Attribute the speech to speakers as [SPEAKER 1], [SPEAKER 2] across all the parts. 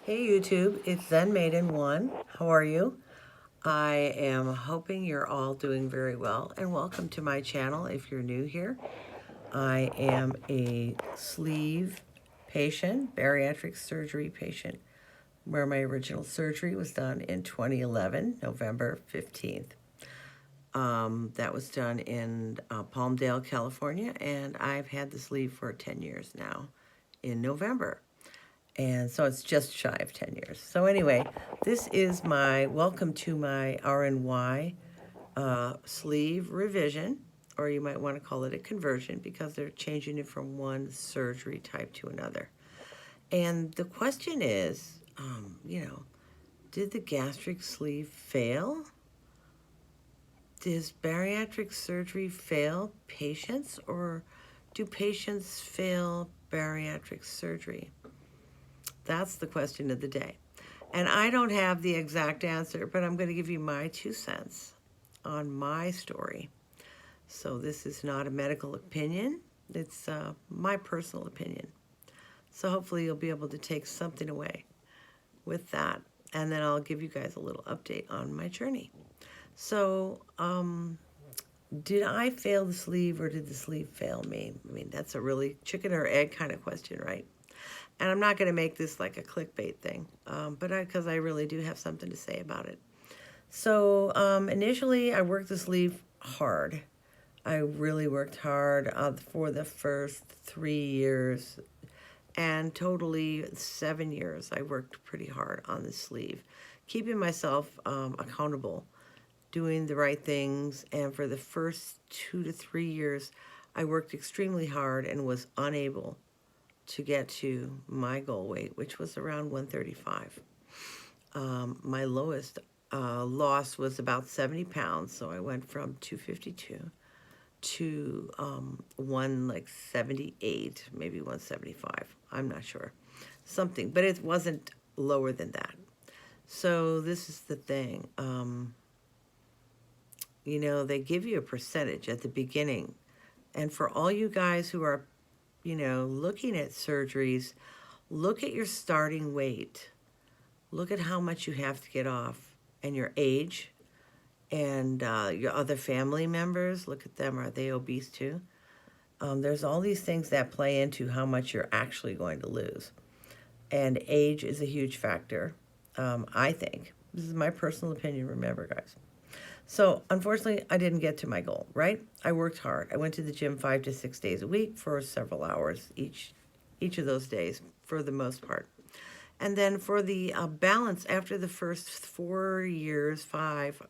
[SPEAKER 1] Hey YouTube, it's Zen Maiden 1. How are you? I am hoping you're all doing very well, and welcome to my channel if you're new here. I am a sleeve patient, bariatric surgery patient, where my original surgery was done in 2011, November 15th. That was done in Palmdale, California, and I've had the sleeve for 10 years now in November. And so it's just shy of 10 years. So anyway, this is my welcome to my RNY sleeve revision, or you might want to call it a conversion because they're changing it from one surgery type to another. And the question is, did the gastric sleeve fail? Does bariatric surgery fail patients, or do patients fail bariatric surgery? That's the question of the day. And I don't have the exact answer, but I'm going to give you my 2 cents on my story. So this is not a medical opinion. It's my personal opinion. So hopefully you'll be able to take something away with that. And then I'll give you guys a little update on my journey. So, did I fail the sleeve or did the sleeve fail me? I mean, that's a really chicken or egg kind of question, right? And I'm not going to make this like a clickbait thing, but because I really do have something to say about it. So initially, I worked the sleeve hard. I really worked hard for the first 3 years, and totally 7 years. I worked pretty hard on the sleeve, keeping myself accountable, doing the right things. And for the first 2 to 3 years, I worked extremely hard and was unable to get to my goal weight, which was around 135. My lowest loss was about 70 pounds, so I went from 252 to 178, maybe 175. I'm not sure, something, but it wasn't lower than that. So this is the thing. They give you a percentage at the beginning, and for all you guys who are looking at surgeries, look at your starting weight. Look at how much you have to get off and your age and your other family members. Look at them. Are they obese too? There's all these things that play into how much you're actually going to lose. And age is a huge factor, I think. This is my personal opinion, remember, guys. So unfortunately, I didn't get to my goal, right? I worked hard. I went to the gym 5 to 6 days a week for several hours each of those days for the most part. And then for the balance, after the first 4 years, 5,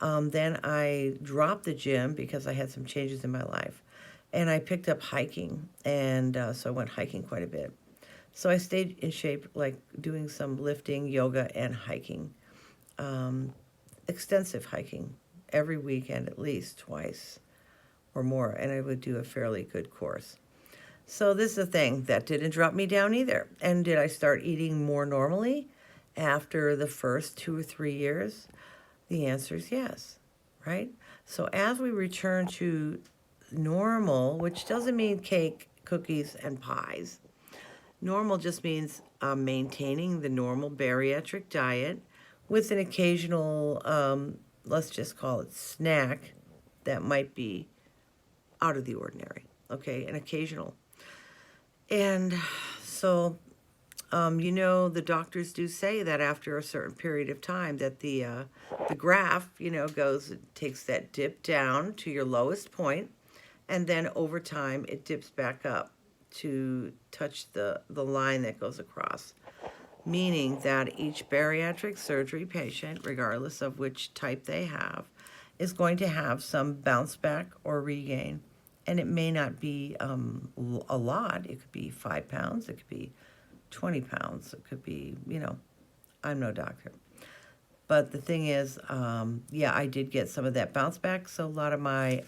[SPEAKER 1] then I dropped the gym because I had some changes in my life. And I picked up hiking, and so I went hiking quite a bit. So I stayed in shape, like doing some lifting, yoga, and hiking. Extensive hiking every weekend, at least twice or more, and I would do a fairly good course. So this is the thing that didn't drop me down either. And did I start eating more normally after the first 2 or 3 years? The answer is yes, right? So as we return to normal, which doesn't mean cake, cookies, and pies. Normal just means maintaining the normal bariatric diet with an occasional, let's just call it snack, that might be out of the ordinary, okay, an occasional. And so, the doctors do say that after a certain period of time that the graph, takes that dip down to your lowest point, and then over time it dips back up to touch the line that goes across, meaning that each bariatric surgery patient, regardless of which type they have, is going to have some bounce back or regain. And it may not be a lot. It could be 5 pounds. It could be 20 pounds. It could be, I'm no doctor. But the thing is, I did get some of that bounce back. So a lot of my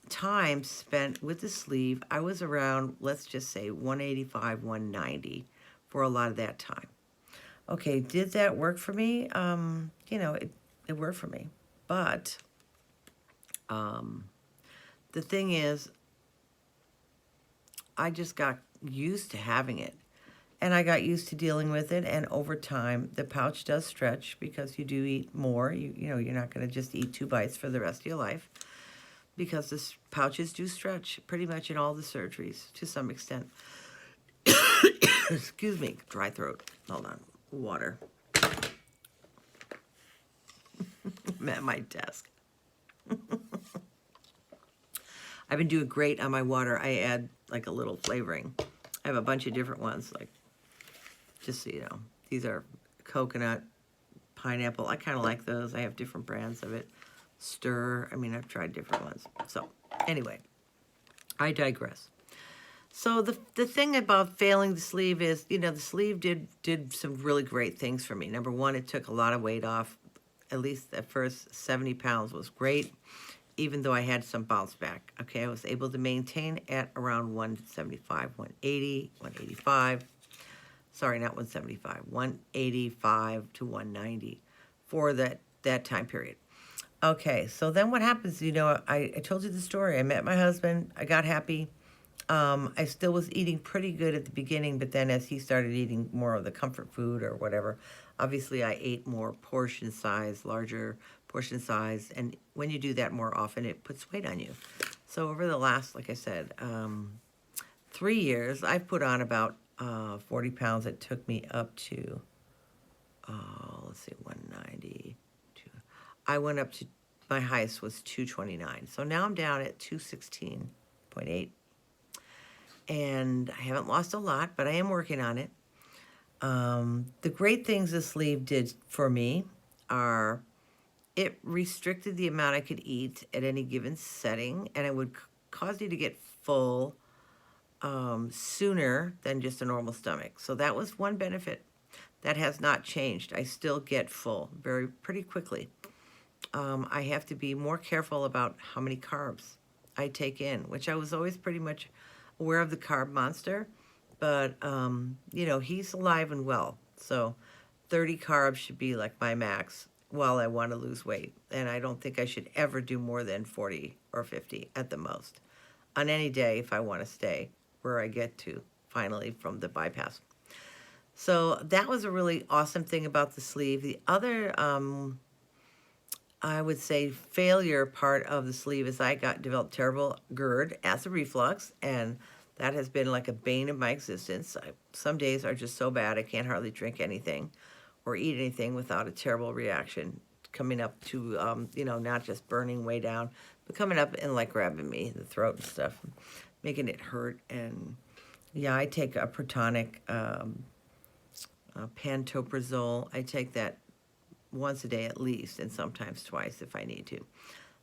[SPEAKER 1] time spent with the sleeve, I was around, let's just say 185, 190 for a lot of that time. Okay, did that work for me? It worked for me. But the thing is, I just got used to having it. and I got used to dealing with it. And over time, the pouch does stretch because you do eat more. You know, you're not going to just eat 2 bites for the rest of your life, because the pouches do stretch pretty much in all the surgeries to some extent. Excuse me, dry throat. Hold on, water. I'm at my desk. I've been doing great on my water. I add like a little flavoring. I have a bunch of different ones, like, just so you know. These are coconut, pineapple. I kind of like those. I have different brands of it. Stir. I mean, I've tried different ones. So, anyway, I digress. So the thing about failing the sleeve is, you know, the sleeve did some really great things for me. Number one, it took a lot of weight off. At least at first, 70 pounds was great, even though I had some bounce back. Okay, I was able to maintain at around 175, 180, 185. Sorry, not 175, 185 to 190 for that time period. Okay, so then what happens, you know, I told you the story. I met my husband. I got happy. I still was eating pretty good at the beginning, but then as he started eating more of the comfort food or whatever, obviously I ate more portion size, larger portion size, and when you do that more often, it puts weight on you. So over the last, like I said, 3 years, I've put on about 40 pounds. It took me up to, let's see, 190. I went up to, my highest was 229. So now I'm down at 216.8. And I haven't lost a lot, but I am working on it. The great things the sleeve did for me are it restricted the amount I could eat at any given setting, and it would cause you to get full sooner than just a normal stomach. So that was one benefit. That has not changed. I still get full pretty quickly. I have to be more careful about how many carbs I take in, which I was always pretty much aware of the carb monster, but you know, he's alive and well. So 30 carbs should be like my max while I want to lose weight. And I don't think I should ever do more than 40 or 50 at the most on any day if I want to stay where I get to finally from the bypass. So that was a really awesome thing about the sleeve. The other, I would say, failure part of the sleeve is I developed terrible GERD, acid reflux, and that has been like a bane of my existence. Some days are just so bad I can't hardly drink anything or eat anything without a terrible reaction coming up to, you know, not just burning way down, but coming up and like grabbing me, the throat and stuff, making it hurt. And yeah, I take a Protonic, pantoprazole. I take that once a day at least, and sometimes twice if I need to.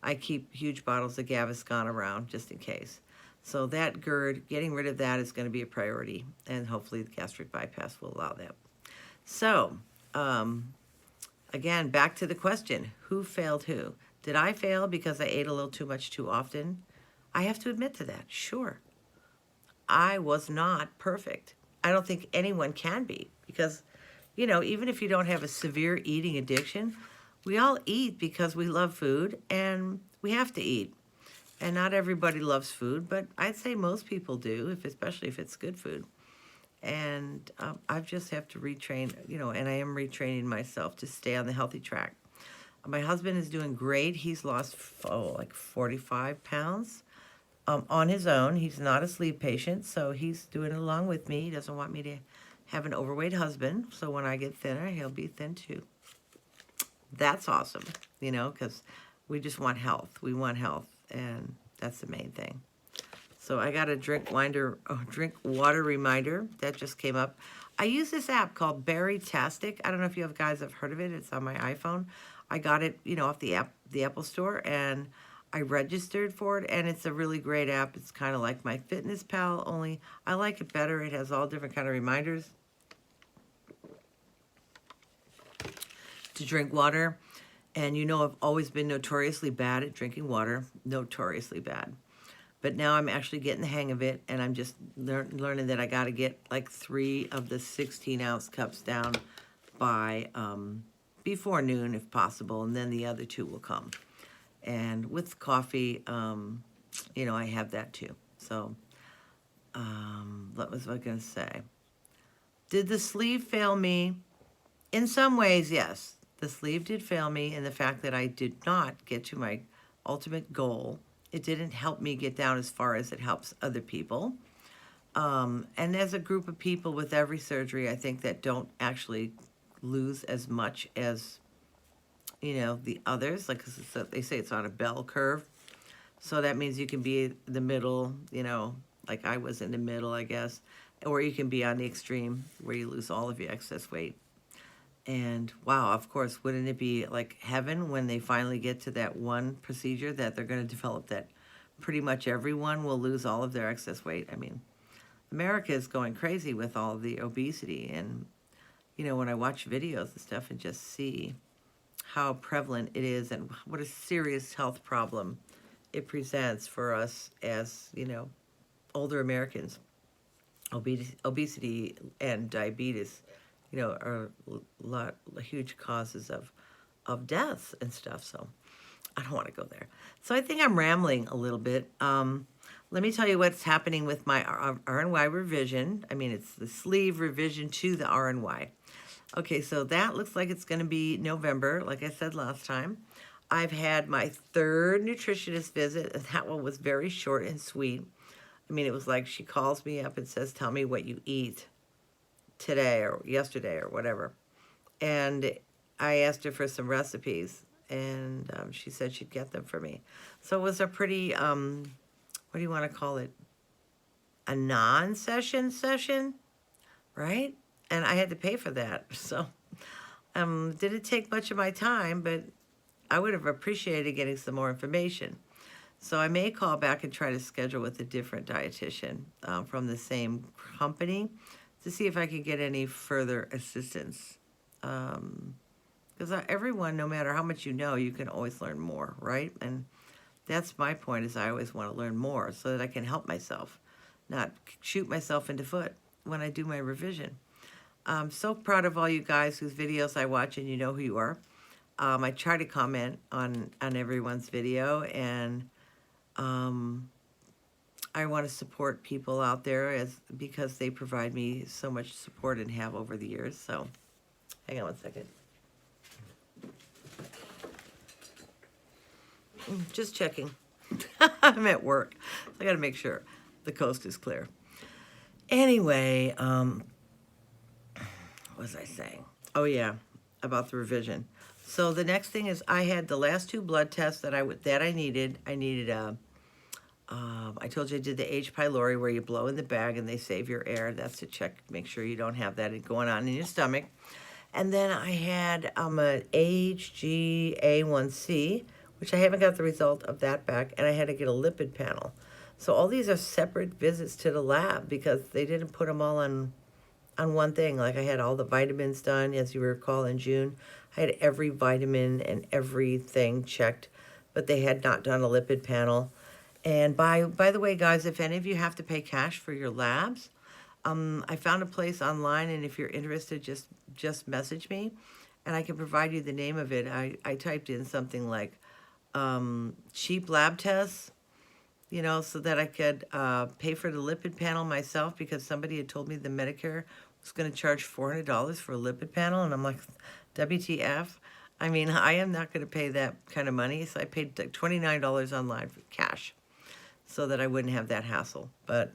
[SPEAKER 1] I keep huge bottles of Gaviscon around just in case. So that GERD, getting rid of that is going to be a priority, and hopefully the gastric bypass will allow that. So, again, back to the question, who failed who? Did I fail because I ate a little too much too often? I have to admit to that, sure. I was not perfect. I don't think anyone can be, because, you know, even if you don't have a severe eating addiction, we all eat because we love food and we have to eat. And not everybody loves food, but I'd say most people do, especially if it's good food. And I just have to retrain, you know, and I am retraining myself to stay on the healthy track. My husband is doing great. He's lost, like 45 pounds on his own. He's not a sleep patient, so he's doing it along with me. He doesn't want me to have an overweight husband, so when I get thinner, he'll be thin too. That's awesome, you know, because we just want health. We want health, and that's the main thing. So I got a drink water reminder that just came up. I use this app called Bariatric. I don't know if you guys have heard of it. It's on my iPhone. I got it, you know, off the Apple Store, and I registered for it, and it's a really great app. It's kind of like MyFitnessPal, only I like it better. It has all different kind of reminders to drink water. And you know, I've always been notoriously bad at drinking water, notoriously bad. But now I'm actually getting the hang of it, and I'm just learning that I got to get like 3 of the 16-ounce cups down by before noon if possible, and then the other 2 will come. And with coffee, you know, I have that too. So what was I going to say? Did the sleeve fail me? In some ways, yes. The sleeve did fail me in the fact that I did not get to my ultimate goal. It didn't help me get down as far as it helps other people. And as a group of people with every surgery, I think that don't actually lose as much as, the others. Like, 'cause they say it's on a bell curve. So that means you can be the middle, like I was in the middle, I guess. Or you can be on the extreme where you lose all of your excess weight. And wow, of course, wouldn't it be like heaven when they finally get to that one procedure that they're going to develop that pretty much everyone will lose all of their excess weight? I mean, America is going crazy with all of the obesity. And, when I watch videos and stuff and just see how prevalent it is and what a serious health problem it presents for us as, older Americans. Obesity and diabetes, are huge causes of deaths and stuff. So I don't want to go there. So I think I'm rambling a little bit. Let me tell you what's happening with my RNY revision. I mean, it's the sleeve revision to the RNY. Okay, so that looks like it's going to be November, like I said last time. I've had my third nutritionist visit, and that one was very short and sweet. I mean, it was like she calls me up and says, tell me what you eat today or yesterday or whatever. And I asked her for some recipes, and she said she'd get them for me. So it was a pretty, what do you want to call it? A non-session session, right? And I had to pay for that. So didn't take much of my time, but I would have appreciated getting some more information. So I may call back and try to schedule with a different dietitian from the same company to see if I can get any further assistance. Because everyone, no matter how much you know, you can always learn more, right? And that's my point, is I always want to learn more so that I can help myself, not shoot myself in the foot when I do my revision. I'm so proud of all you guys whose videos I watch, and you know who you are. I try to comment on everyone's video, and I want to support people out there because they provide me so much support and have over the years. So hang on one second. Just checking. I'm at work. So I got to make sure the coast is clear. Anyway, what was I saying? Oh yeah, about the revision. So the next thing is I had the last 2 blood tests that I needed. I needed I told you I did the H. pylori, where you blow in the bag and they save your air. That's to check, make sure you don't have that going on in your stomach. And then I had a HbA1c, which I haven't got the result of that back, and I had to get a lipid panel. So all these are separate visits to the lab because they didn't put them all on one thing. Like I had all the vitamins done, as you recall, in June. I had every vitamin and everything checked, but they had not done a lipid panel. And by the way, guys, if any of you have to pay cash for your labs, I found a place online, and if you're interested, just message me, and I can provide you the name of it. I typed in something like cheap lab tests, so that I could pay for the lipid panel myself, because somebody had told me the Medicare was going to charge $400 for a lipid panel, and I'm like, WTF? I mean, I am not going to pay that kind of money, so I paid like $29 online for cash so that I wouldn't have that hassle. But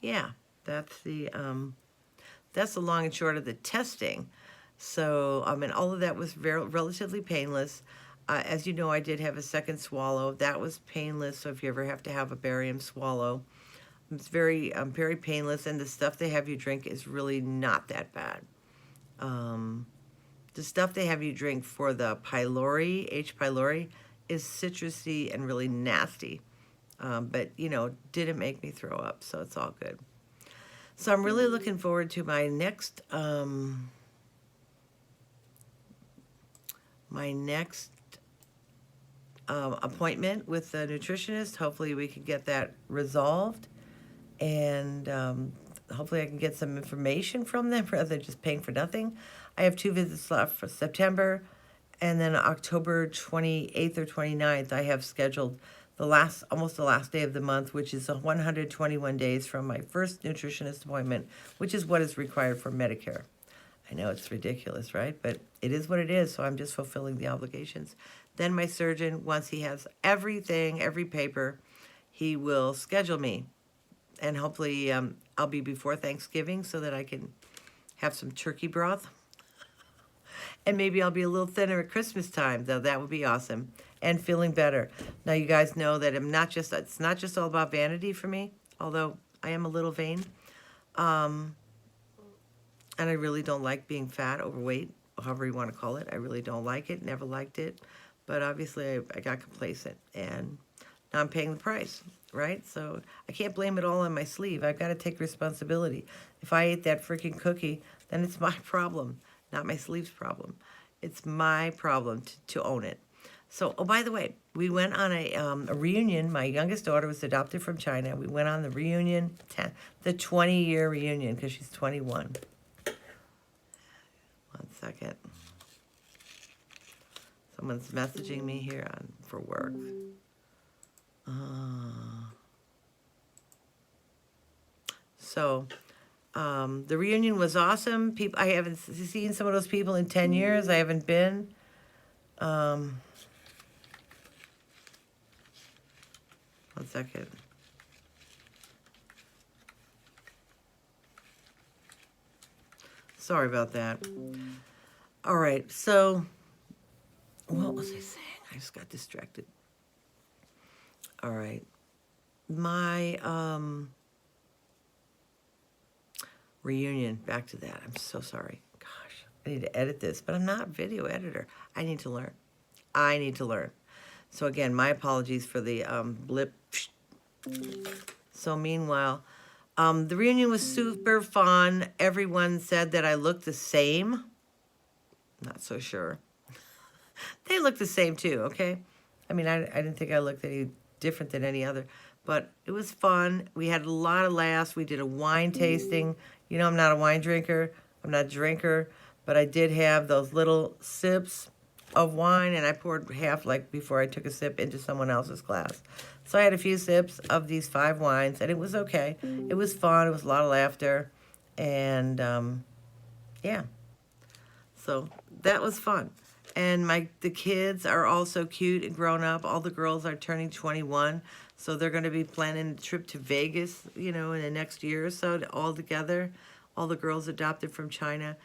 [SPEAKER 1] yeah, that's the long and short of the testing. So I mean, all of that was relatively painless. As you know, I did have a second swallow. That was painless. So if you ever have to have a barium swallow, it's very painless. And the stuff they have you drink is really not that bad. The stuff they have you drink for the pylori, H. pylori, is citrusy and really nasty. But, didn't make me throw up, so it's all good. So I'm really looking forward to my next appointment with the nutritionist. Hopefully we can get that resolved, and hopefully I can get some information from them rather than just paying for nothing. I have 2 visits left for September, and then October 28th or 29th, I have scheduled almost the last day of the month, which is 121 days from my first nutritionist appointment, which is what is required for Medicare. I know it's ridiculous, right? But it is what it is, so I'm just fulfilling the obligations. Then my surgeon, once he has everything, every paper, he will schedule me. And hopefully I'll be before Thanksgiving so that I can have some turkey broth. And maybe I'll be a little thinner at Christmas time, though. That would be awesome. And feeling better. Now, you guys know that it's not just all about vanity for me, although I am a little vain. And I really don't like being fat, overweight, however you want to call it. I really don't like it, never liked it. But obviously, I got complacent, and now I'm paying the price, right? So I can't blame it all on my sleeve. I've got to take responsibility. If I ate that freaking cookie, then it's my problem, not my sleeve's problem. It's my problem to own it. So, oh, by the way, we went on a reunion. My youngest daughter was adopted from China. We went on the reunion, the 20-year reunion, because she's 21. 1 second. Someone's messaging me here for work. The reunion was awesome. I haven't seen some of those people in 10 years. I haven't been. 1 second. Sorry about that. All right, so what was I saying? I just got distracted. All right. My reunion, back to that. I'm so sorry. Gosh, I need to edit this, but I'm not a video editor. I need to learn. So again, my apologies for the blip. So meanwhile, the reunion was super fun. Everyone said that I looked the same. Not so sure. They looked the same too, okay? I mean, I didn't think I looked any different than any other, but it was fun. We had a lot of laughs. We did a wine tasting. You know, I'm not a wine drinker. I'm not a drinker, but I did have those little sips of wine, and I poured half, like, before I took a sip into someone else's glass. So I had a few sips of these 5 wines, and it was okay. It was fun. It was a lot of laughter, and, yeah. So that was fun. And the kids are all so cute and grown up. All the girls are turning 21, so they're going to be planning a trip to Vegas, you know, in the next year or so, all together. All the girls adopted from China.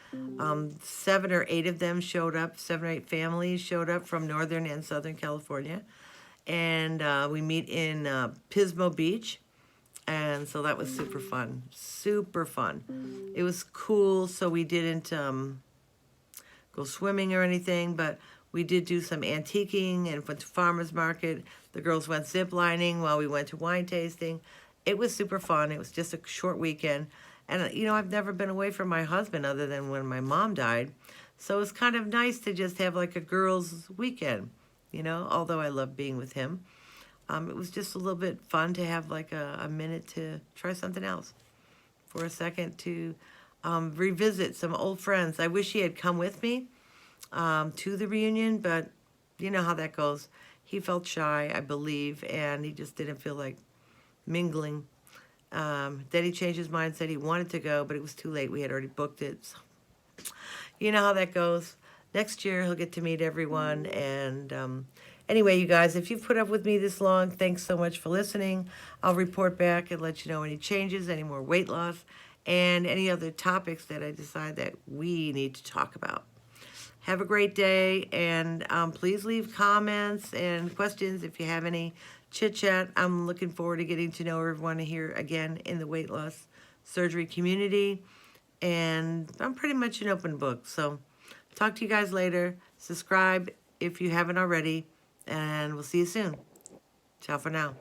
[SPEAKER 1] 7 or 8 of them showed up. 7 or 8 families showed up from Northern and Southern California. And we meet in Pismo Beach. And so that was super fun. Super fun. It was cool, so we didn't go swimming or anything, but we did do some antiquing and went to farmer's market. The girls went zip lining while we went to wine tasting. It was super fun. It was just a short weekend. And, you know, I've never been away from my husband other than when my mom died. So it's kind of nice to just have like a girls' weekend, you know, although I love being with him. It was just a little bit fun to have like a minute to try something else for a second, to revisit some old friends. I wish he had come with me to the reunion, but you know how that goes. He felt shy, I believe, and he just didn't feel like mingling. Then he changed his mind, said he wanted to go, but it was too late. We had already booked it. So, you know how that goes. Next year, he'll get to meet everyone. And anyway, you guys, if you've put up with me this long, thanks so much for listening. I'll report back and let you know any changes, any more weight loss, and any other topics that I decide that we need to talk about. Have a great day, and please leave comments and questions if you have any. Chit-chat. I'm looking forward to getting to know everyone here again in the weight loss surgery community. And I'm pretty much an open book. So talk to you guys later. Subscribe if you haven't already. And we'll see you soon. Ciao for now.